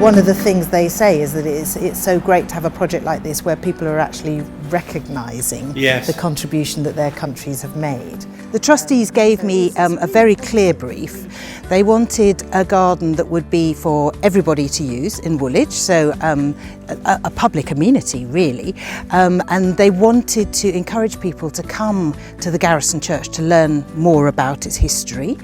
One of the things they say is that it's so great to have a project like this where people are actually recognising the contribution that their countries have made. The trustees gave me a very clear brief. They wanted a garden that would be for everybody to use in Woolwich, so a public amenity really, and they wanted to encourage people to come to the Garrison Church to learn more about its history,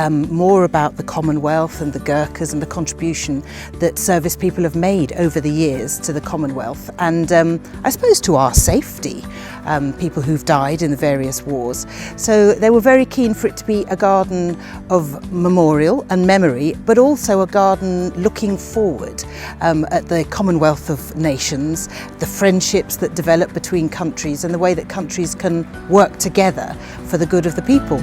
more about the Commonwealth and the Gurkhas and the contribution that service people have made over the years to the Commonwealth, and I suppose to our safety, people who've died in the various wars. So they were very keen for it to be a garden of memorial and memory, but also a garden looking forward at the Commonwealth of Nations, the friendships that develop between countries and the way that countries can work together for the good of the people.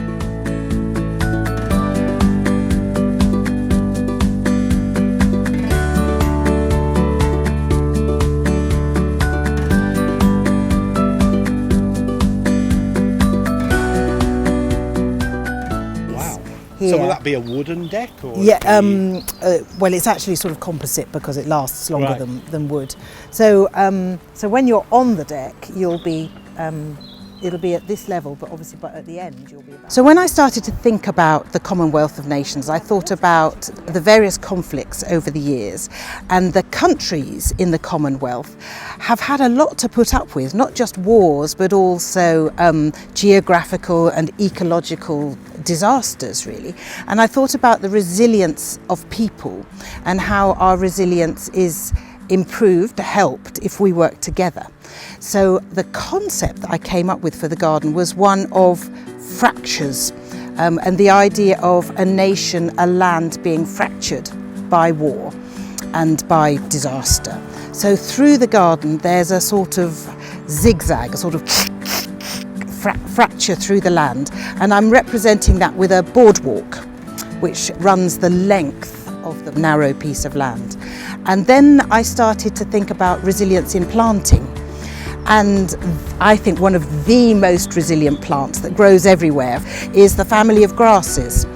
So will that be a wooden deck? Or well, it's actually sort of composite because it lasts longer than wood. So so when you're on the deck, you'll be it'll be at this level, but obviously at the end you'll be about. So when I started to think about the Commonwealth of Nations, I thought about the various conflicts over the years, and the countries in the Commonwealth have had a lot to put up with, not just wars, but also geographical and ecological disasters really. And I thought about the resilience of people and how our resilience is improved, helped if we work together. So the concept that I came up with for the garden was one of fractures, and the idea of a nation, a land being fractured by war and by disaster. So through the garden there's a sort of zigzag, a sort of fracture through the land, and I'm representing that with a boardwalk which runs the length of the narrow piece of land. And then I started to think about resilience in planting, and I think one of the most resilient plants that grows everywhere is the family of grasses.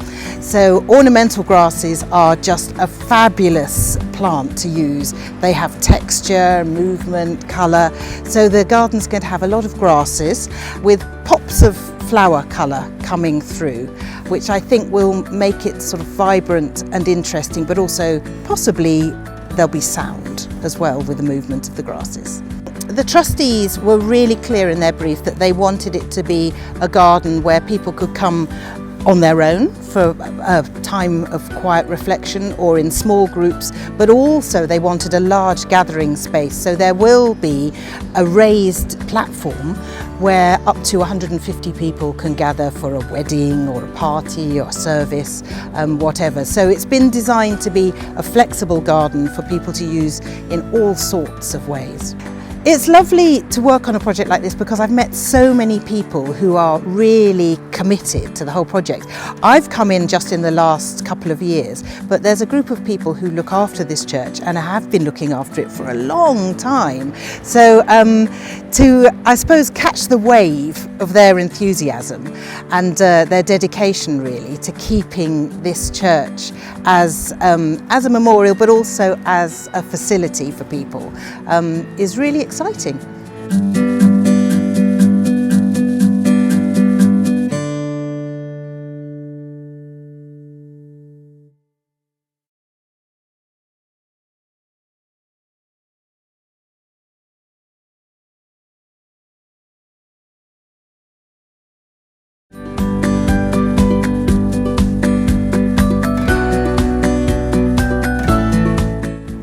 So ornamental grasses are just a fabulous plant to use. They have texture, movement, colour. So the garden's going to have a lot of grasses with pops of flower colour coming through, which I think will make it sort of vibrant and interesting, but also possibly there'll be sound as well with the movement of the grasses. The trustees were really clear in their brief that they wanted it to be a garden where people could come on their own for a time of quiet reflection or in small groups, but also they wanted a large gathering space. So there will be a raised platform where up to 150 people can gather for a wedding or a party or a service, whatever. So it's been designed to be a flexible garden for people to use in all sorts of ways. It's lovely to work on a project like this because I've met so many people who are really committed to the whole project. I've come in just in the last couple of years, but there's a group of people who look after this church and have been looking after it for a long time. So to, I suppose, catch the wave of their enthusiasm and their dedication really to keeping this church as a memorial, but also as a facility for people, is really exciting.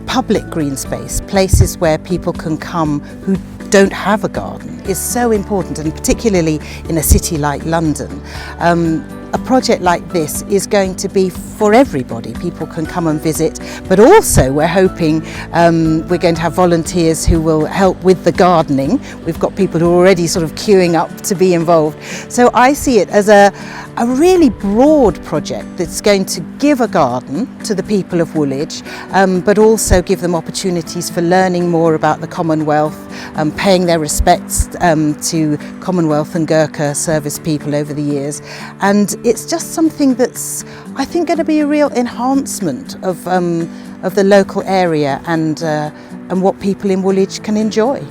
Public green space, places where people can come who don't have a garden, is so important, and particularly in a city like London. A project like this is going to be for everybody. People can come and visit, but also we're hoping we're going to have volunteers who will help with the gardening. We've got people who are already sort of queuing up to be involved. So I see it as a really broad project that's going to give a garden to the people of Woolwich, but also give them opportunities for learning more about the Commonwealth, paying their respects to Commonwealth and Gurkha service people over the years. And it's it's just something that's, I think, going to be a real enhancement of the local area and what people in Woolwich can enjoy.